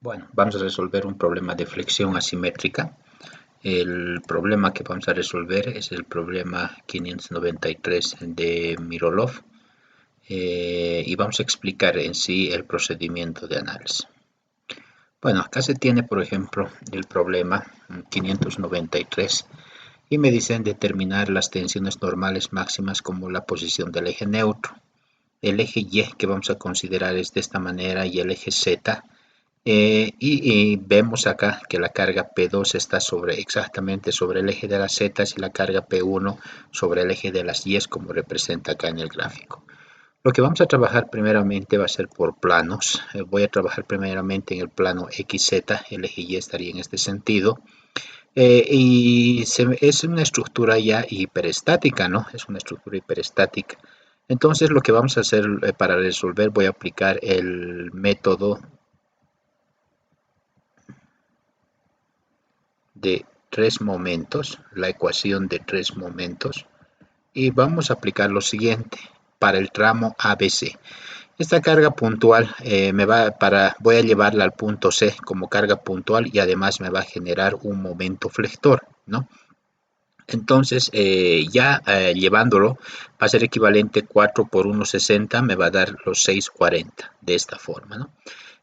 Bueno, vamos a resolver un problema de flexión asimétrica. El problema que vamos a resolver es el problema 593 de Mirolov y vamos a explicar en sí el procedimiento de análisis. Bueno, acá se tiene, por ejemplo, el problema 593 y me dicen determinar las tensiones normales máximas como la posición del eje neutro. El eje Y que vamos a considerar es de esta manera y el eje Z. Y vemos acá que la carga P2 está exactamente sobre el eje de las Z y la carga P1 sobre el eje de las Y, como representa acá en el gráfico. Lo que vamos a trabajar primeramente va a ser por planos. Voy a trabajar primeramente en el plano XZ, el eje Y estaría en este sentido. Es una estructura ya hiperestática, ¿no? Es una estructura hiperestática. Entonces lo que vamos a hacer para resolver, voy a aplicar el método de tres momentos, la ecuación de tres momentos, y vamos a aplicar lo siguiente para el tramo ABC. Esta carga puntual voy a llevarla al punto C como carga puntual y además me va a generar un momento flector, ¿no? Entonces, llevándolo, va a ser equivalente 4 por 1,60, me va a dar los 6,40 de esta forma, ¿no?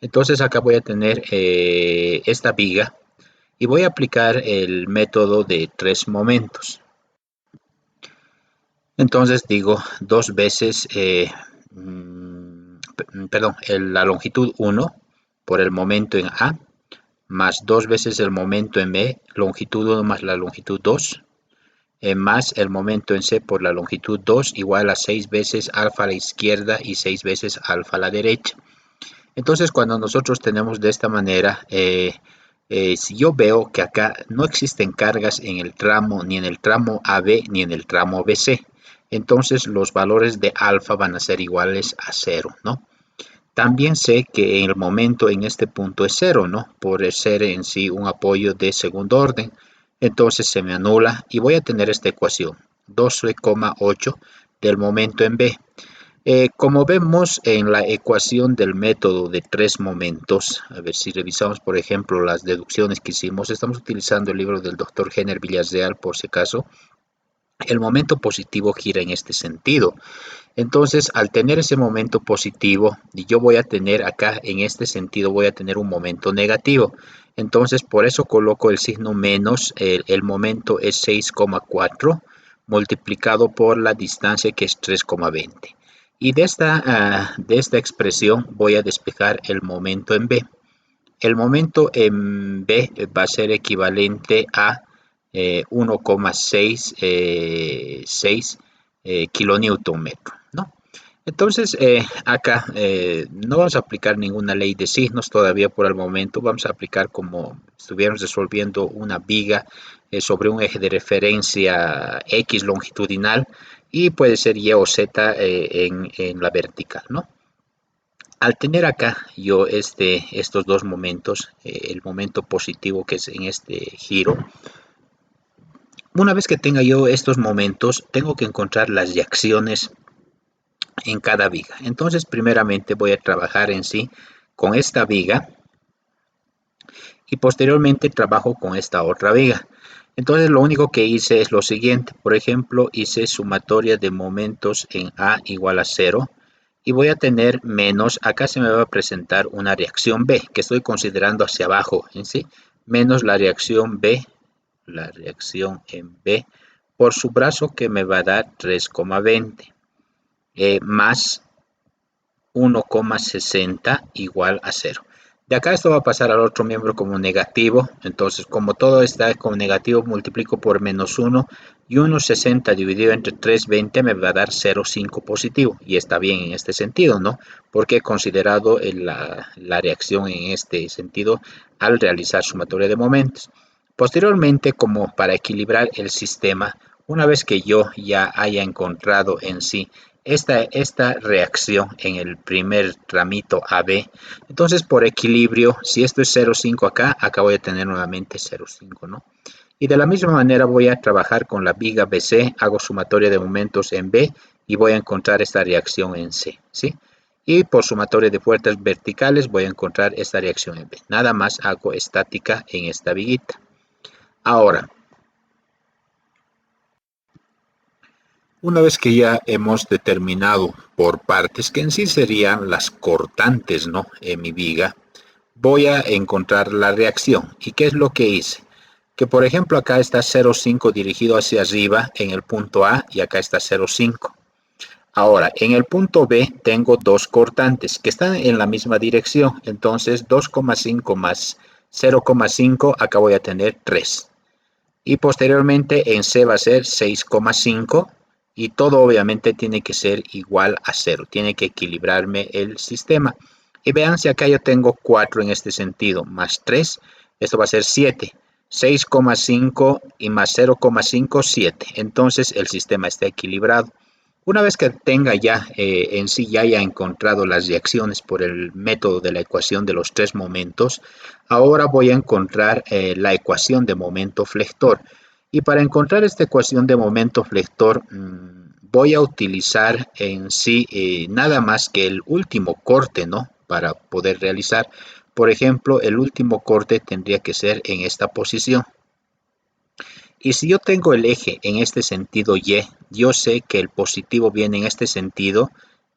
Entonces acá voy a tener esta viga y voy a aplicar el método de tres momentos. Entonces digo dos veces, la longitud 1 por el momento en A, más dos veces el momento en B, longitud 1 más la longitud 2, más el momento en C por la longitud 2, igual a 6 veces alfa a la izquierda y 6 veces alfa a la derecha. Entonces, cuando nosotros tenemos de esta manera, si yo veo que acá no existen cargas en el tramo, ni en el tramo AB, ni en el tramo BC, entonces los valores de alfa van a ser iguales a 0, ¿no? También sé que el momento en este punto es 0, ¿no? Por ser en sí un apoyo de segundo orden. Entonces se me anula y voy a tener esta ecuación, 12,8 del momento en B. Como vemos en la ecuación del método de tres momentos, a ver si revisamos por ejemplo las deducciones que hicimos, estamos utilizando el libro del doctor Jenner Villarreal por si acaso, el momento positivo gira en este sentido. Entonces, al tener ese momento positivo, yo voy a tener acá en este sentido, voy a tener un momento negativo. Entonces, por eso coloco el signo menos, el momento es 6,4 multiplicado por la distancia que es 3,20. Y de esta expresión voy a despejar el momento en B. El momento en B va a ser equivalente a 1,66 kilonewton metro, ¿no? Entonces, acá no vamos a aplicar ninguna ley de signos todavía por el momento. Vamos a aplicar como si estuviéramos resolviendo una viga sobre un eje de referencia X longitudinal y puede ser Y o Z en la vertical, ¿no? Al tener acá yo estos dos momentos, el momento positivo que es en este giro, una vez que tenga yo estos momentos, tengo que encontrar las reacciones en cada viga. Entonces, primeramente voy a trabajar en sí con esta viga y posteriormente trabajo con esta otra viga. Entonces, lo único que hice es lo siguiente. Por ejemplo, hice sumatoria de momentos en A igual a 0 y voy a tener menos, acá se me va a presentar una reacción B, que estoy considerando hacia abajo en sí, menos la reacción B, la reacción en B, por su brazo que me va a dar 3,20, más 1,60 igual a 0. De acá esto va a pasar al otro miembro como negativo, entonces como todo está como negativo multiplico por menos 1 y 1,60 dividido entre 3,20 me va a dar 0,5 positivo y está bien en este sentido, ¿no? Porque he considerado la reacción en este sentido al realizar sumatoria de momentos. Posteriormente, como para equilibrar el sistema, una vez que yo ya haya encontrado en sí esta reacción en el primer tramito AB, entonces por equilibrio, si esto es 0,5 acá voy a tener nuevamente 0,5, ¿no? Y de la misma manera voy a trabajar con la viga BC, hago sumatoria de momentos en B y voy a encontrar esta reacción en C, ¿sí? Y por sumatoria de fuerzas verticales voy a encontrar esta reacción en B. Nada más hago estática en esta viguita. Ahora, una vez que ya hemos determinado por partes, que en sí serían las cortantes, ¿no?, en mi viga, voy a encontrar la reacción. ¿Y qué es lo que hice? Que por ejemplo acá está 0,5 dirigido hacia arriba en el punto A y acá está 0,5. Ahora, en el punto B tengo dos cortantes que están en la misma dirección. Entonces 2,5 más 0,5, acá voy a tener 3. Y posteriormente en C va a ser 6,5 y todo obviamente tiene que ser igual a 0. Tiene que equilibrarme el sistema. Y vean si acá yo tengo 4 en este sentido, más 3, esto va a ser 7. 6,5 y más 0,5, 7. Entonces el sistema está equilibrado. Una vez que tenga ya en sí ya haya encontrado las reacciones por el método de la ecuación de los tres momentos, ahora voy a encontrar la ecuación de momento flector. Y para encontrar esta ecuación de momento flector, voy a utilizar en sí nada más que el último corte, ¿no?, para poder realizar. Por ejemplo, el último corte tendría que ser en esta posición. Y si yo tengo el eje en este sentido Y, yo sé que el positivo viene en este sentido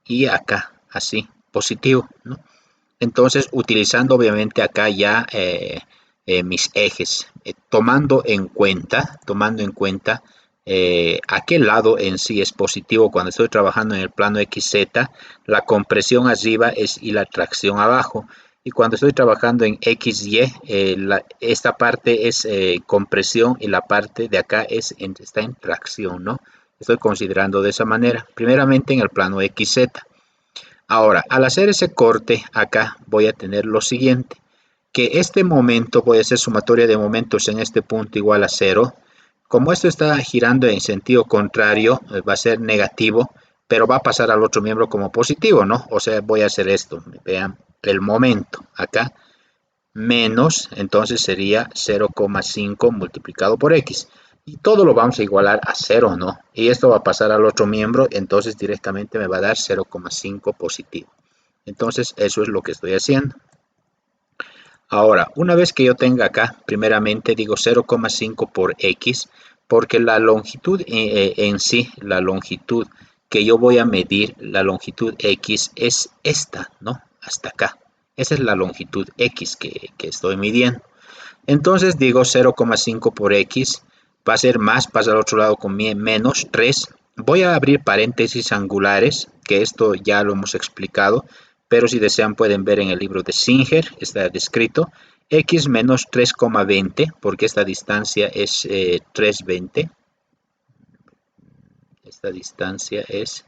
y acá, así, positivo, ¿no? Entonces, utilizando obviamente acá ya mis ejes, tomando en cuenta a qué lado en sí es positivo cuando estoy trabajando en el plano XZ, la compresión arriba y la tracción abajo. Y cuando estoy trabajando en XY, esta parte es compresión y la parte de acá está en tracción, ¿no? Estoy considerando de esa manera, primeramente en el plano XZ. Ahora, al hacer ese corte acá voy a tener lo siguiente, que este momento voy a hacer sumatoria de momentos en este punto igual a 0. Como esto está girando en sentido contrario, va a ser negativo, pero va a pasar al otro miembro como positivo, ¿no? O sea, voy a hacer esto, vean, el momento acá, menos, entonces sería 0,5 multiplicado por X. Y todo lo vamos a igualar a 0, ¿no? Y esto va a pasar al otro miembro, entonces directamente me va a dar 0,5 positivo. Entonces eso es lo que estoy haciendo. Ahora, una vez que yo tenga acá, primeramente digo 0,5 por X, porque la longitud en sí, la longitud que yo voy a medir, la longitud X es esta, ¿no? Hasta acá. Esa es la longitud X que estoy midiendo. Entonces digo 0,5 por X, va a ser más, pasa al otro lado con menos 3. Voy a abrir paréntesis angulares, que esto ya lo hemos explicado, pero si desean pueden ver en el libro de Singer, está descrito, X menos 3,20, porque esta distancia es 3,20. Esta distancia es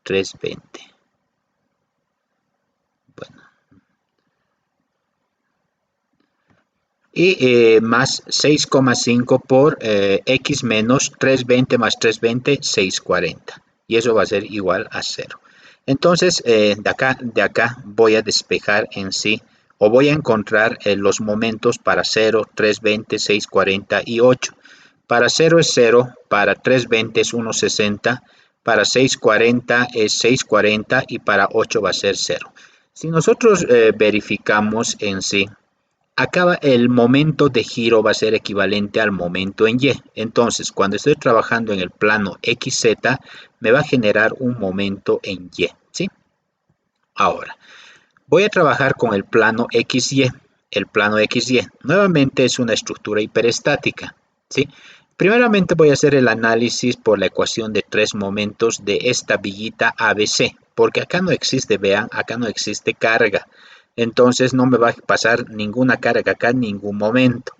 3,20. Bueno. Y más 6,5 por X menos 320 más 320, 640. Y eso va a ser igual a 0. Entonces, de acá voy a despejar en sí, o voy a encontrar los momentos para 0, 320, 640 y 8. Para 0 es 0, para 320 es 1,60, para 640 es 640 y para 8 va a ser 0. Si nosotros verificamos en sí, acá el momento de giro va a ser equivalente al momento en Y. Entonces, cuando estoy trabajando en el plano XZ, me va a generar un momento en Y, ¿sí? Ahora, voy a trabajar con el plano XY. El plano XY nuevamente es una estructura hiperestática, ¿sí? Primeramente voy a hacer el análisis por la ecuación de tres momentos de esta viguita ABC, porque acá no existe, vean, acá no existe carga. Entonces no me va a pasar ninguna carga acá en ningún momento.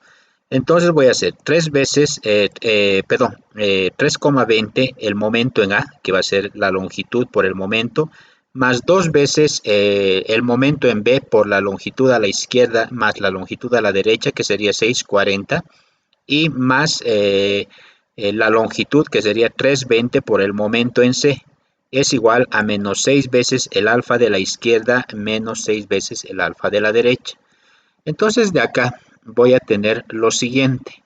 Entonces voy a hacer 3 veces, 3,20 el momento en A, que va a ser la longitud por el momento, más 2 veces el momento en B por la longitud a la izquierda, más la longitud a la derecha, que sería 6,40, y más la longitud, que sería 3,20 por el momento en C, es igual a menos 6 veces el alfa de la izquierda menos 6 veces el alfa de la derecha. Entonces de acá voy a tener lo siguiente.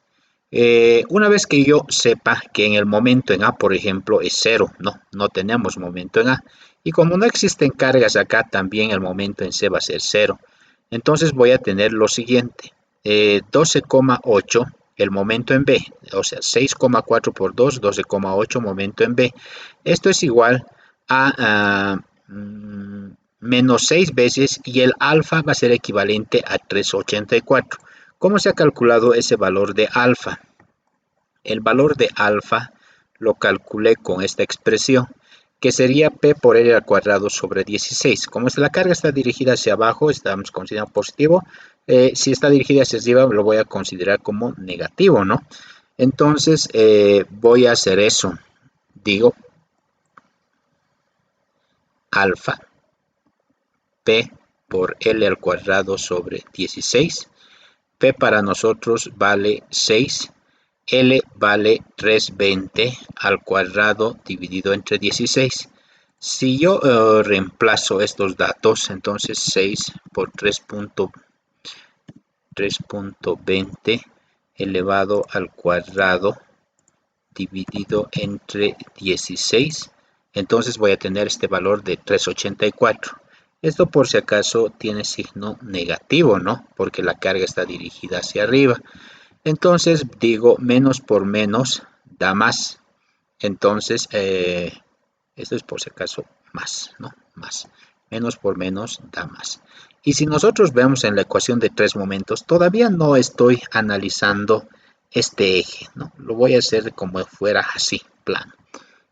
Una vez que yo sepa que en el momento en A, por ejemplo, es 0, no tenemos momento en A, Y como no existen cargas acá, también el momento en C va a ser 0. Entonces voy a tener lo siguiente. 12,8 el momento en B, o sea 6,4 por 2, 12,8 momento en B. Esto es igual a menos 6 veces, y el alfa va a ser equivalente a 384. ¿Cómo se ha calculado ese valor de alfa? El valor de alfa lo calculé con esta expresión, que sería P por L al cuadrado sobre 16. Como la carga está dirigida hacia abajo, estamos considerando positivo. Si está dirigida hacia arriba, lo voy a considerar como negativo, ¿no? Entonces, voy a hacer eso. Digo, alfa P por L al cuadrado sobre 16. P para nosotros vale 6. L vale 320 al cuadrado dividido entre 16. Si yo reemplazo estos datos, entonces 6 por 3.20 elevado al cuadrado dividido entre 16, entonces voy a tener este valor de 384. Esto por si acaso tiene signo negativo, ¿no? Porque la carga está dirigida hacia arriba. Entonces digo, menos por menos da más. Entonces, esto es por si acaso más, ¿no? Más. Menos por menos da más. Y si nosotros vemos en la ecuación de tres momentos, todavía no estoy analizando este eje, ¿no? Lo voy a hacer como fuera así, plano.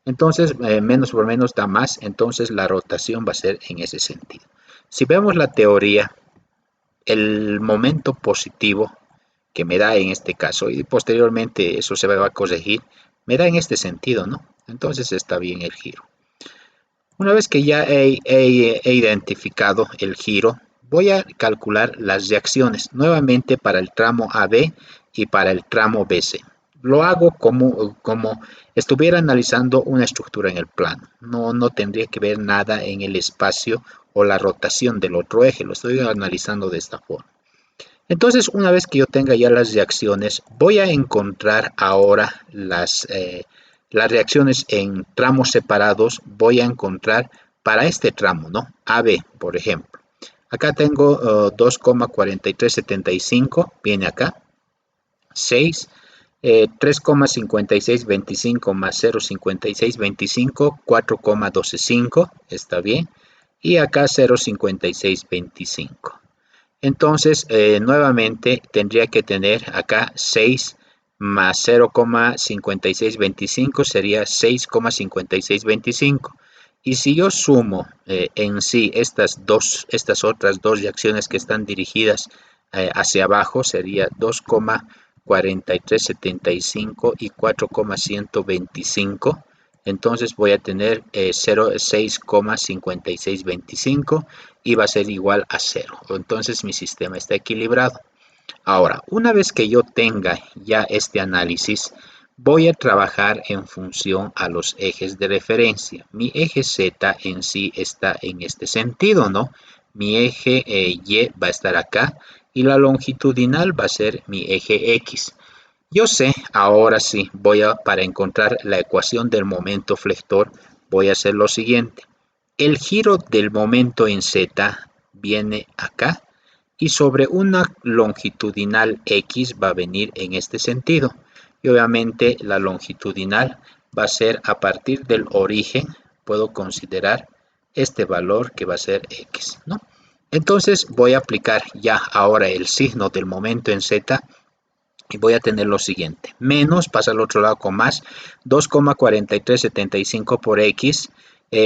Entonces, menos por menos da más, entonces la rotación va a ser en ese sentido. Si vemos la teoría, el momento positivo que me da en este caso, y posteriormente eso se va a corregir, me da en este sentido, ¿no? Entonces está bien el giro. Una vez que ya he identificado el giro, voy a calcular las reacciones nuevamente para el tramo AB y para el tramo BC. Lo hago como estuviera analizando una estructura en el plano. No tendría que ver nada en el espacio o la rotación del otro eje. Lo estoy analizando de esta forma. Entonces, una vez que yo tenga ya las reacciones, voy a encontrar ahora las reacciones en tramos separados. Voy a encontrar para este tramo, ¿no? AB, por ejemplo. Acá tengo 2,4375, viene acá. 6, 3,5625 más 0,5625, 4,125, está bien. Y acá 0,5625. Entonces, nuevamente tendría que tener acá 6 más 0,5625 sería 6,5625. Y si yo sumo en sí estas otras dos reacciones que están dirigidas hacia abajo, sería 2,4375 y 4,125. Entonces voy a tener 6,5625 y va a ser igual a 0. Entonces mi sistema está equilibrado. Ahora, una vez que yo tenga ya este análisis, voy a trabajar en función a los ejes de referencia. Mi eje Z en sí está en este sentido, ¿no? Mi eje Y va a estar acá y la longitudinal va a ser mi eje X. Yo sé, ahora sí, para encontrar la ecuación del momento flector, voy a hacer lo siguiente. El giro del momento en Z viene acá y sobre una longitudinal X va a venir en este sentido. Y obviamente la longitudinal va a ser a partir del origen, puedo considerar este valor que va a ser X, ¿no? Entonces voy a aplicar ya ahora el signo del momento en Z y voy a tener lo siguiente, menos, pasa al otro lado con más, 2,4375 por X,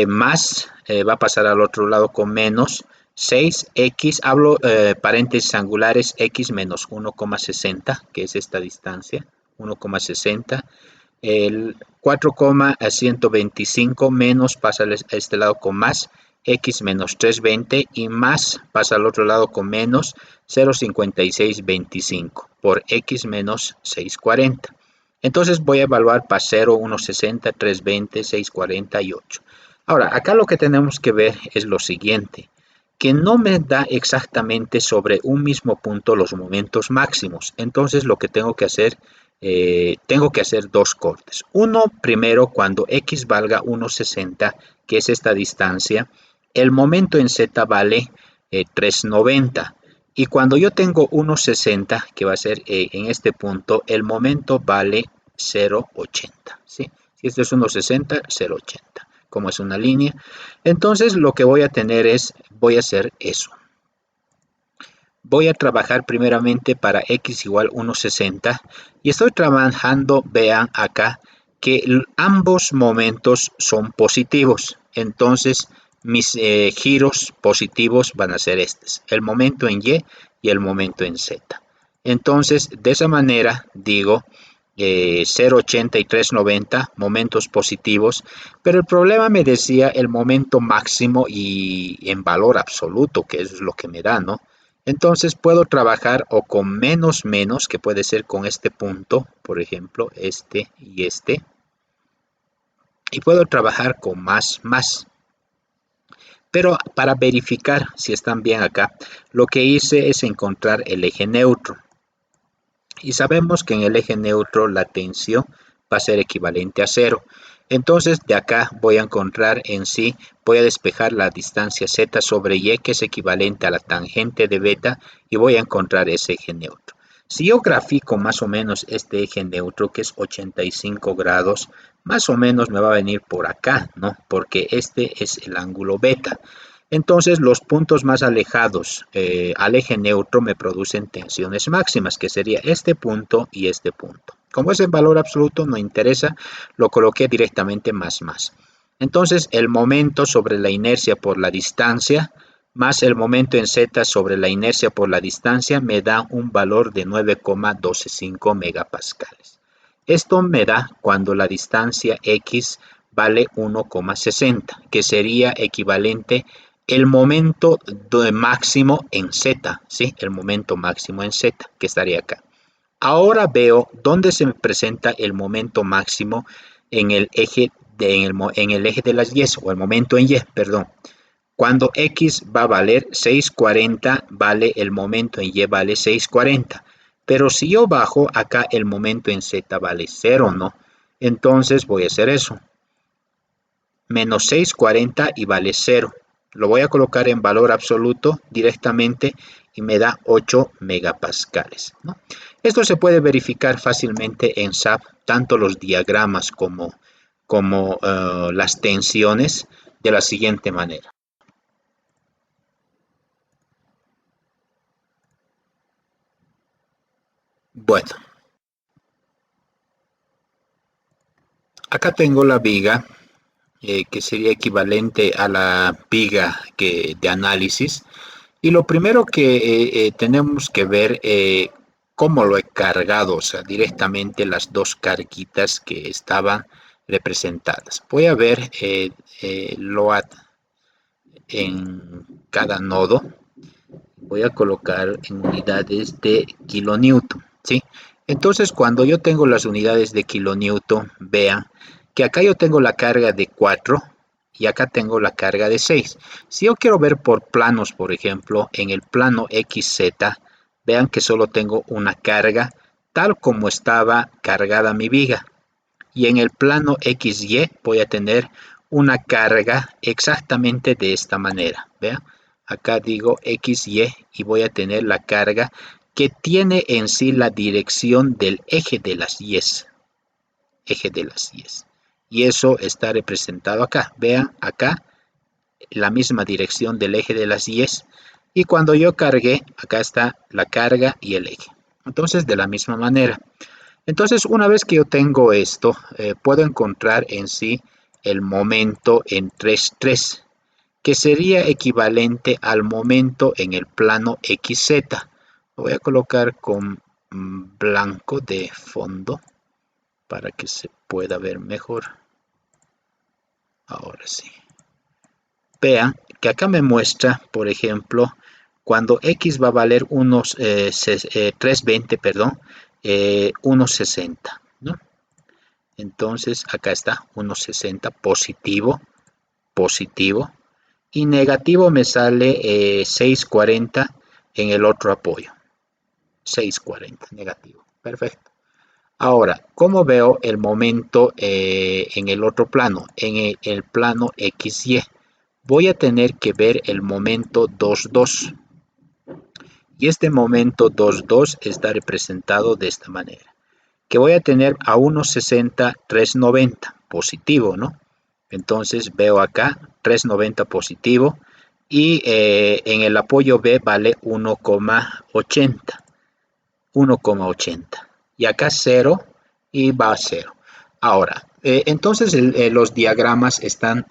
más, va a pasar al otro lado con menos, 6X, hablo paréntesis angulares, X menos 1,60, que es esta distancia, 1,60, el 4,125 menos pasa a este lado con más, X menos 320 y más pasa al otro lado con menos 0,5625 por X menos 640. Entonces voy a evaluar para 0, 1,60, 320, 640 y 8. Ahora, acá lo que tenemos que ver es lo siguiente, que no me da exactamente sobre un mismo punto los momentos máximos. Entonces lo que tengo que hacer tengo que hacer dos cortes. Uno primero cuando x valga 1,60, que es esta distancia, el momento en z vale 3,90. Y cuando yo tengo 1,60, que va a ser en este punto, el momento vale 0,80. ¿Sí? Si este es 1,60, 0,80. Como es una línea. Entonces lo que voy a tener es, voy a hacer eso. Voy a trabajar primeramente para x igual 1,60 y estoy trabajando, vean acá, que ambos momentos son positivos. Entonces mis giros positivos van a ser estos, el momento en y el momento en z. Entonces de esa manera digo 0,80 y 3,90 momentos positivos, pero el problema me decía el momento máximo y en valor absoluto, que es lo que me da, ¿no? Entonces puedo trabajar o con menos, que puede ser con este punto, por ejemplo, este y este. Y puedo trabajar con más. Pero para verificar si están bien acá, lo que hice es encontrar el eje neutro. Y sabemos que en el eje neutro la tensión va a ser equivalente a 0. Entonces de acá voy a encontrar en sí, voy a despejar la distancia z sobre y, que es equivalente a la tangente de beta, y voy a encontrar ese eje neutro. Si yo grafico más o menos este eje neutro, que es 85 grados, más o menos me va a venir por acá, ¿no? Porque este es el ángulo beta. Entonces los puntos más alejados al eje neutro me producen tensiones máximas, que sería este punto y este punto. Como es en valor absoluto, no interesa, lo coloqué directamente más. Entonces el momento sobre la inercia por la distancia más el momento en z sobre la inercia por la distancia me da un valor de 9,125 megapascales. Esto me da cuando la distancia x vale 1,60, que sería equivalente el momento máximo en z, ¿sí? El momento máximo en z, que estaría acá. Ahora veo dónde se me presenta el momento máximo en el eje de las y, o el momento en y, perdón. Cuando x va a valer 6,40, vale el momento en y vale 6,40. Pero si yo bajo acá, el momento en z vale 0, ¿no? Entonces voy a hacer eso. Menos 6,40 y vale 0. Lo voy a colocar en valor absoluto directamente y me da 8 megapascales, ¿no? Esto se puede verificar fácilmente en SAP, tanto los diagramas como las tensiones, de la siguiente manera. Bueno, acá tengo la viga, que sería equivalente a la viga de análisis. Y lo primero que tenemos que ver cómo lo he cargado, o sea, directamente las dos carguitas que estaban representadas. Voy a ver load en cada nodo. Voy a colocar en unidades de kilonewton, ¿sí? Entonces, cuando yo tengo las unidades de kilonewton, vean que acá yo tengo la carga de 4 y acá tengo la carga de 6. Si yo quiero ver por planos, por ejemplo, en el plano XZ, vean que solo tengo una carga tal como estaba cargada mi viga. Y en el plano XY voy a tener una carga exactamente de esta manera. Vean, acá digo XY y voy a tener la carga que tiene en sí la dirección del eje de las Y's. Eje de las Y's. Y eso está representado acá. Vean acá la misma dirección del eje de las Y's. Y cuando yo cargué, acá está la carga y el eje. Entonces, de la misma manera. Entonces, una vez que yo tengo esto, puedo encontrar en sí el momento en 3,3, que sería equivalente al momento en el plano XZ. Lo voy a colocar con blanco de fondo para que se pueda ver mejor. Ahora sí. Vean que acá me muestra, por ejemplo, cuando x va a valer 320, perdón, 1,60, ¿no? Entonces acá está 1,60 positivo, y negativo me sale 6,40 en el otro apoyo. 6,40 negativo. Perfecto. Ahora, ¿cómo veo el momento en el otro plano? En el plano XY. Voy a tener que ver el momento 2,2. Y este momento 2,2 está representado de esta manera. Que voy a tener a 1,60, 3,90 positivo, ¿no? Entonces veo acá 3,90 positivo y en el apoyo B vale 1,80. 1,80. Y acá 0 y va a 0. Ahora, entonces los diagramas están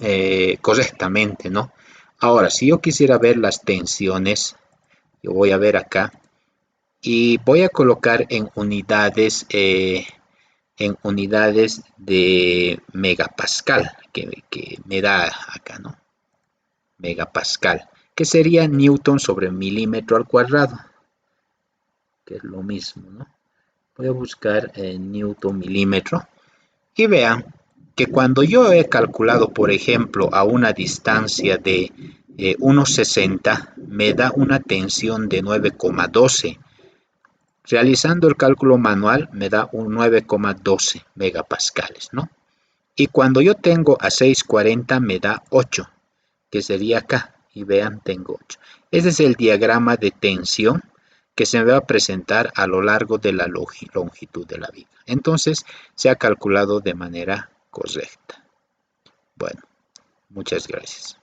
correctamente, ¿no? Ahora, si yo quisiera ver las tensiones, yo voy a ver acá y voy a colocar en unidades de megapascal, que me da acá, ¿no? Megapascal, que sería Newton sobre milímetro al cuadrado, que es lo mismo, ¿no? Voy a buscar Newton milímetro y vean que cuando yo he calculado, por ejemplo, a una distancia de 1,60, me da una tensión de 9,12. Realizando el cálculo manual me da un 9,12 megapascales, ¿no? Y cuando yo tengo a 6,40 me da 8, que sería acá. Y vean, tengo 8. Ese es el diagrama de tensión que se me va a presentar a lo largo de la longitud de la viga. Entonces, se ha calculado de manera correcta. Bueno, muchas gracias.